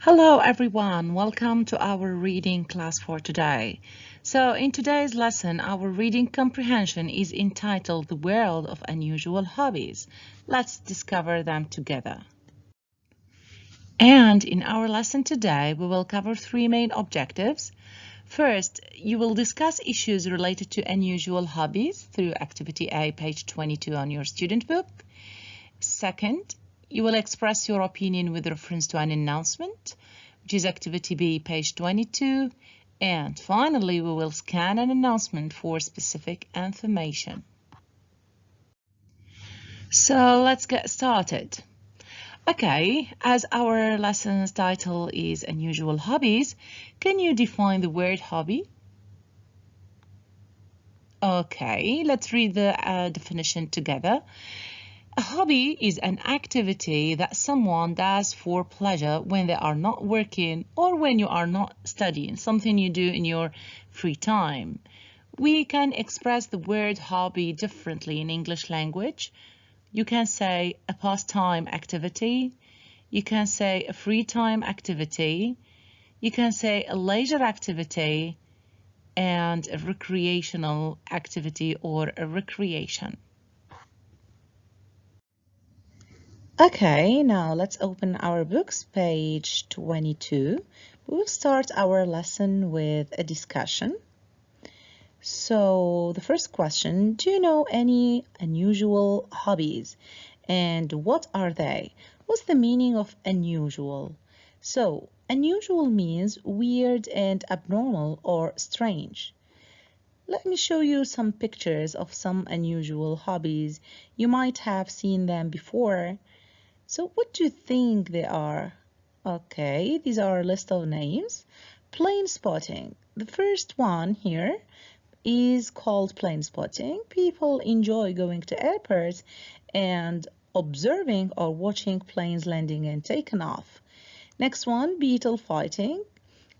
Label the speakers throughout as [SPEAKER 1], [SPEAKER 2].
[SPEAKER 1] Hello everyone, welcome to our reading class for today. So in today's lesson, our reading comprehension is entitled The World of Unusual Hobbies. Let's discover them together. And in our lesson today, we will cover three main objectives. First, you will discuss issues related to unusual hobbies through Activity A, page 22 on your student book. Second, you will express your opinion with reference to an announcement, which is Activity B, page 22. And finally, we will scan an announcement for specific information. So let's get started. Okay, as our lesson's title is Unusual Hobbies, can you define the word hobby? Okay, let's read the definition together. A hobby is an activity that someone does for pleasure when they are not working or when you are not studying, something you do in your free time. We can express the word hobby differently in English language. You can say a pastime activity. You can say a free time activity. You can say a leisure activity and a recreational activity or a recreation. Okay, now let's open our books, page 22. We will start our lesson with a discussion. So the first question, do you know any unusual hobbies? And what are they? What's the meaning of unusual? So unusual means weird and abnormal or strange. Let me show you some pictures of some unusual hobbies. You might have seen them before. So what do you think they are? Okay, these are a list of names. Plane spotting. The first one here is called plane spotting. People enjoy going to airports and observing or watching planes landing and taking off. Next one, beetle fighting.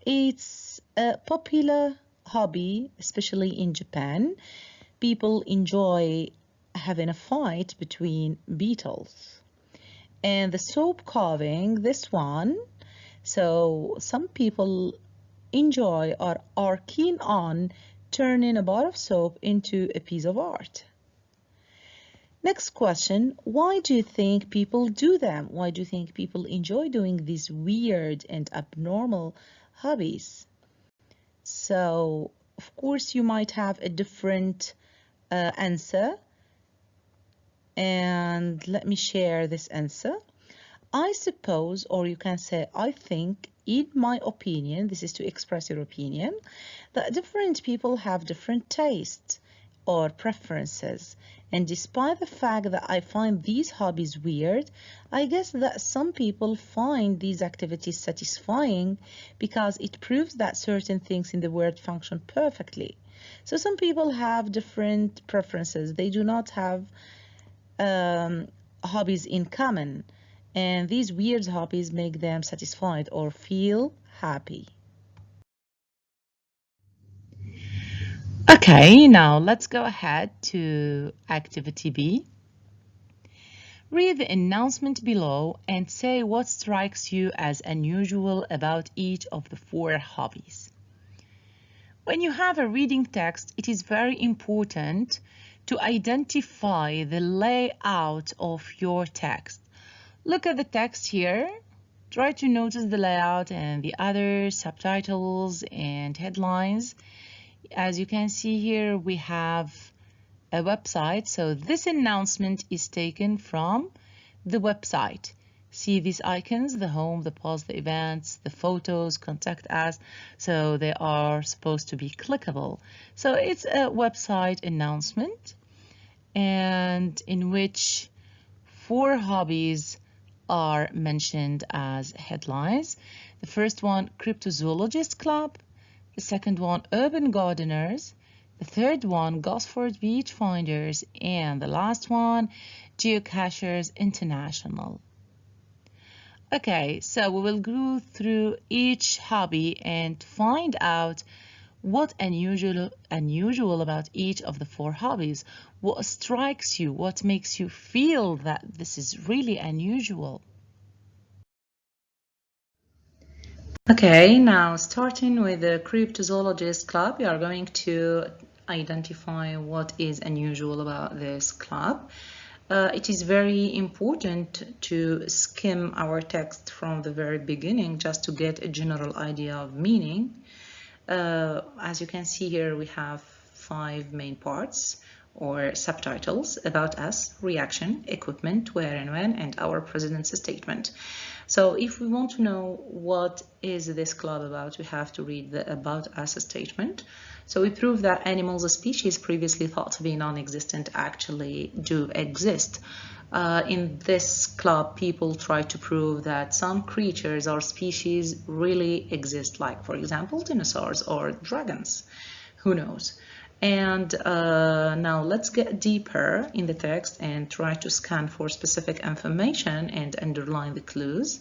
[SPEAKER 1] It's a popular hobby, especially in Japan. People enjoy having a fight between beetles. And the soap carving, this one, so some people enjoy or are keen on turning a bar of soap into a piece of art. Next question, why do you think people do them? Why do you think people enjoy doing these weird and abnormal hobbies? So, of course, you might have a different answer. And let me share this answer. I suppose, or you can say, I think, in my opinion, this is to express your opinion, that different people have different tastes or preferences. And despite the fact that I find these hobbies weird, I guess that some people find these activities satisfying because it proves that certain things in the world function perfectly. So some people have different preferences. They do not have hobbies in common, and these weird hobbies make them satisfied or feel happy. Okay, now let's go ahead to activity B. Read the announcement below and say what strikes you as unusual about each of the four hobbies. When you have a reading text, it is very important to identify the layout of your text. Look at the text here. Try to notice the layout and the other subtitles and headlines. As you can see here, we have a website. So this announcement is taken from the website. See these icons, the home, the pause, the events, the photos, contact us. So they are supposed to be clickable. So it's a website announcement, and in which four hobbies are mentioned as headlines. The first one, Cryptozoologist Club. The second one, Urban Gardeners. The third one, Gosford Beach Finders. And the last one, Geocachers International. Okay, so we will go through each hobby and find out what unusual about each of the four hobbies. What strikes you? What makes you feel that this is really unusual? Okay, now starting with the Cryptozoologist Club, we are going to identify what is unusual about this club. It is very important to skim our text from the very beginning just to get a general idea of meaning. As you can see here, we have 5 main parts or subtitles: about us, reaction, equipment, where and when, and our president's statement. So if we want to know what is this club about, we have to read the about us statement. So we prove that animals, species previously thought to be non-existent, actually do exist. In this club, people try to prove that some creatures or species really exist, like, for example, dinosaurs or dragons. Who knows? And now let's get deeper in the text and try to scan for specific information and underline the clues.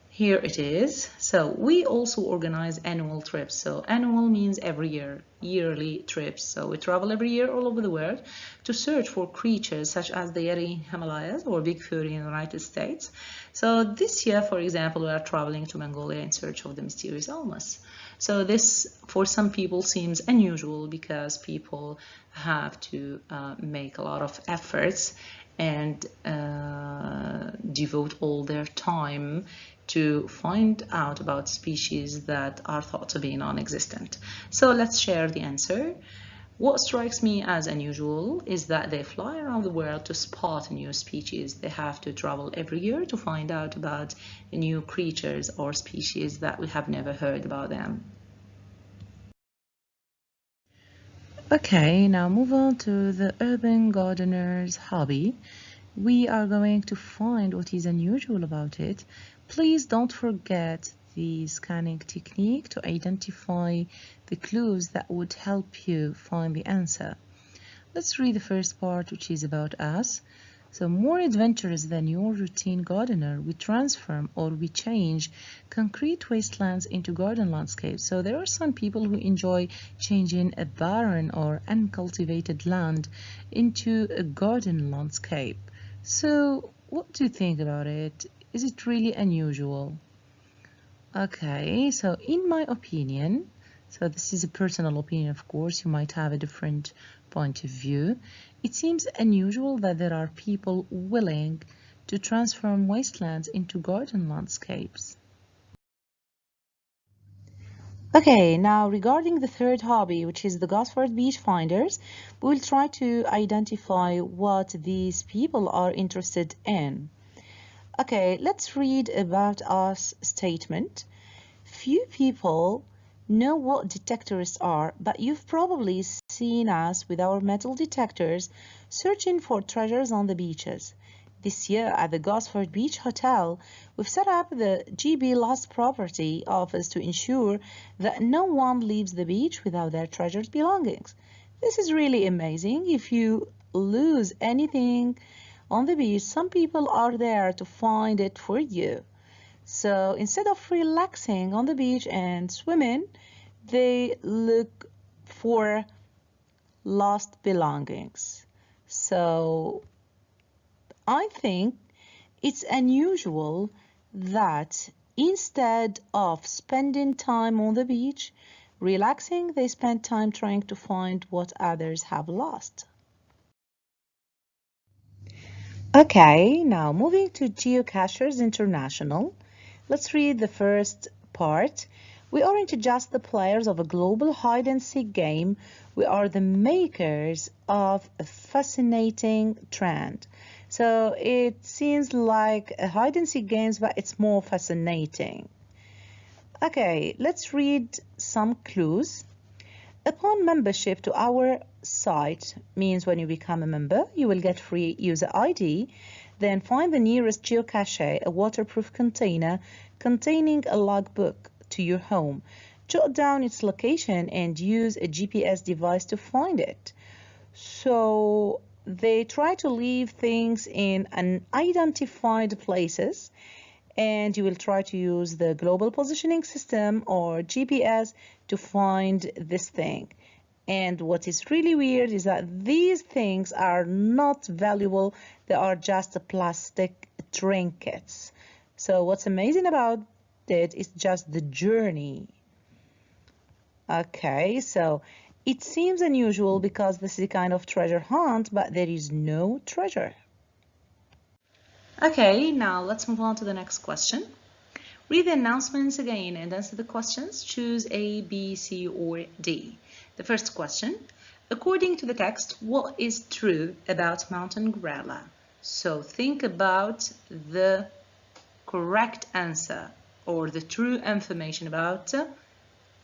[SPEAKER 1] Here it is. So we also organize annual trips. So annual means every year, yearly trips. So we travel every year all over the world to search for creatures such as the Yeti Himalayas or Bigfoot in the United States. So this year, for example, we are traveling to Mongolia in search of the mysterious almas. So this, for some people, seems unusual because people have to make a lot of efforts and devote all their time to find out about species that are thought to be non-existent. So let's share the answer. What strikes me as unusual is that they fly around the world to spot new species. They have to travel every year to find out about new creatures or species that we have never heard about them. Okay, now move on to the urban gardener's hobby. We are going to find what is unusual about it. Please don't forget the scanning technique to identify the clues that would help you find the answer. Let's read the first part, which is about us. So, more adventurous than your routine gardener, we transform or we change concrete wastelands into garden landscapes. So, there are some people who enjoy changing a barren or uncultivated land into a garden landscape. So, what do you think about it? Is it really unusual? Okay, so in my opinion, so this is a personal opinion, of course, you might have a different point of view. It seems unusual that there are people willing to transform wastelands into garden landscapes. Okay, now regarding the third hobby, which is the Gosford Beach Finders, we will try to identify what these people are interested in. Okay, let's read about us statement. Few people know what detectorists are, but you've probably seen us with our metal detectors searching for treasures on the beaches. This year at the Gosford Beach Hotel, we've set up the GB Lost Property office to ensure that no one leaves the beach without their treasured belongings. This is really amazing. If you lose anything on the beach, some people are there to find it for you. So instead of relaxing on the beach and swimming, they look for lost belongings. So I think it's unusual that instead of spending time on the beach relaxing, they spend time trying to find what others have lost. Okay, now moving to Geocachers International. Let's read the first part. We aren't just the players of a global hide-and-seek game. We are the makers of a fascinating trend. So it seems like a hide-and-seek games, but it's more fascinating. Okay, let's read some clues. Upon membership to our site, means when you become a member, you will get free user ID. Then find the nearest geocache, a waterproof container containing a logbook to your home. Jot down its location and use a GPS device to find it. So they try to leave things in unidentified places, and you will try to use the global positioning system or GPS to find this thing. And what is really weird is that these things are not valuable, they are just plastic trinkets. So what's amazing about it, it's just the journey. Okay, so it seems unusual because this is a kind of treasure hunt, but there is no treasure. Okay, now let's move on to the next question. Read the announcements again and answer the questions. Choose A, B, C, or D. The first question, according to the text, what is true about mountain gorilla? So think about the correct answer or the true information about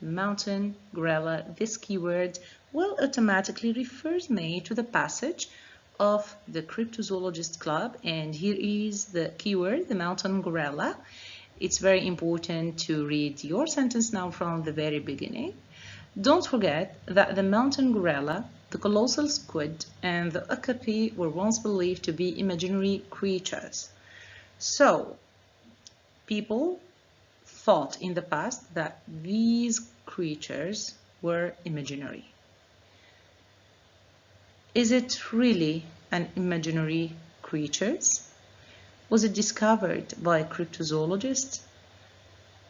[SPEAKER 1] mountain gorilla. This keyword will automatically refers me to the passage of the Cryptozoologist Club, and here is the keyword, the mountain gorilla. It's very important to read your sentence now from the very beginning. Don't forget that the mountain gorilla, the colossal squid, and the okapi were once believed to be imaginary creatures. So, people thought in the past that these creatures were imaginary. Is it really an imaginary creatures? Was it discovered by cryptozoologists?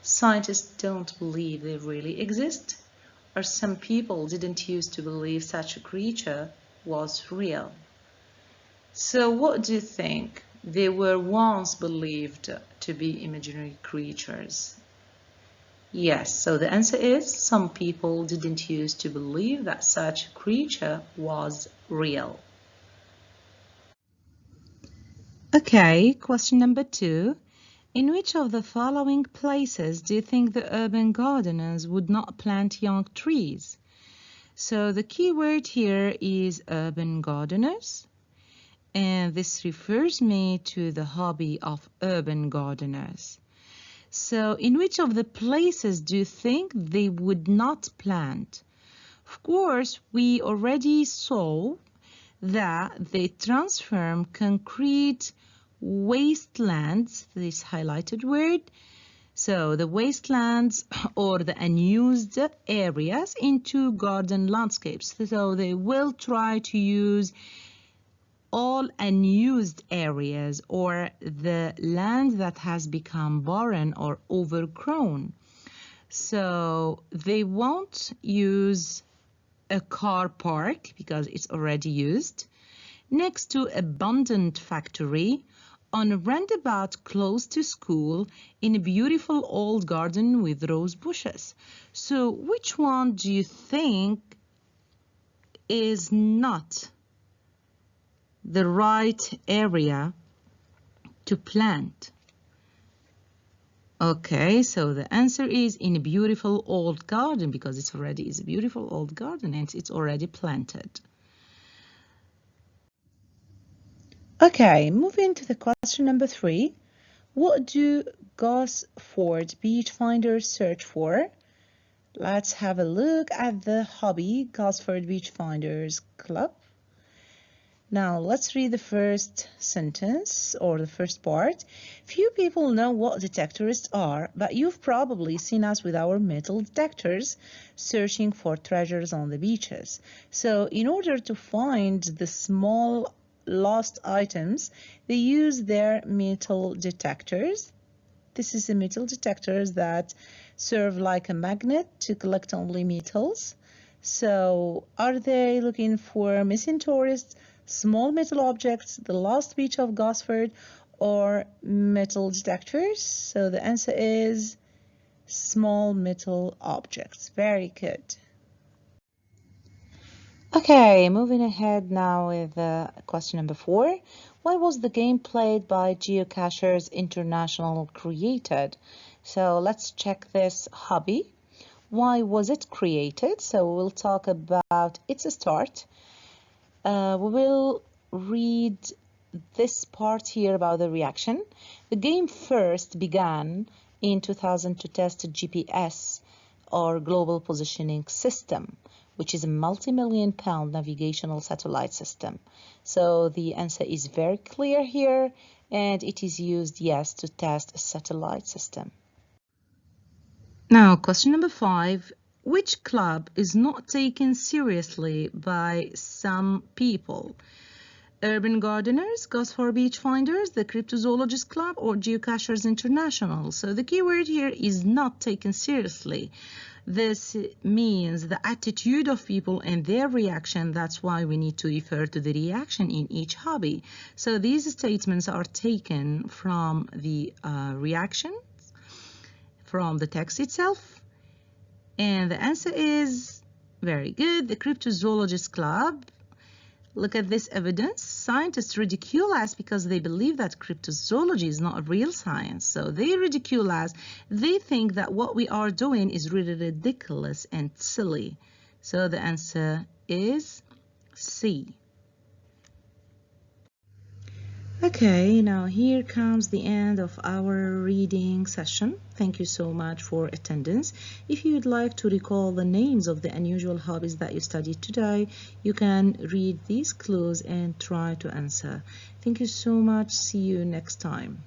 [SPEAKER 1] Scientists don't believe they really exist, or some people didn't used to believe such a creature was real. So what do you think? They were once believed to be imaginary creatures. Yes, so the answer is some people didn't used to believe that such a creature was real. Okay, question number 2. In which of the following places do you think the urban gardeners would not plant young trees? So the key word here is urban gardeners, and this refers me to the hobby of urban gardeners. So in which of the places do you think they would not plant? Of course, we already saw that they transform concrete wastelands, this highlighted word, so the wastelands or the unused areas, into garden landscapes. So they will try to use all unused areas or the land that has become barren or overgrown. So they won't use a car park because it's already used, next to abandoned factory, on a roundabout close to school, in a beautiful old garden with rose bushes. So which one do you think is not the right area to plant? Okay, so the answer is in a beautiful old garden, because it already is a beautiful old garden and it's already planted. Okay, moving to the question number 3. What do Gosford beach finders search for? Let's have a look at the hobby Gosford Beach Finders Club. Now let's read the first sentence or the first part. Few people know what detectorists are, but you've probably seen us with our metal detectors searching for treasures on the beaches. So in order to find the small lost items, they use their metal detectors. This is the metal detectors that serve like a magnet to collect only metals. So are they looking for missing tourists, small metal objects, the lost beach of Gosford, or metal detectors? So the answer is small metal objects. Very good. Okay, moving ahead now with question number 4. Why was the game played by Geocachers International created? So let's check this hobby. Why was it created? So we'll talk about its start. We will read this part here about the reaction. The game first began in 2000 to test GPS, or Global Positioning System, which is a multi-million pound navigational satellite system. So the answer is very clear here, and it is used, yes, to test a satellite system. Now, question number 5. Which club is not taken seriously by some people? Urban Gardeners, Gosford Beach Finders, the Cryptozoologist Club, or Geocachers International. So the keyword here is not taken seriously. This means the attitude of people and their reaction. That's why we need to refer to the reaction in each hobby. So these statements are taken from the reactions, from the text itself. And the answer is very good. The Cryptozoologist Club. Look at this evidence. Scientists ridicule us because they believe that cryptozoology is not a real science. So they ridicule us. They think that what we are doing is really ridiculous and silly. So the answer is C. Okay, now here comes the end of our reading session. Thank you so much for attendance. If you would like to recall the names of the unusual hobbies that you studied today, you can read these clues and try to answer. Thank you so much. See you next time.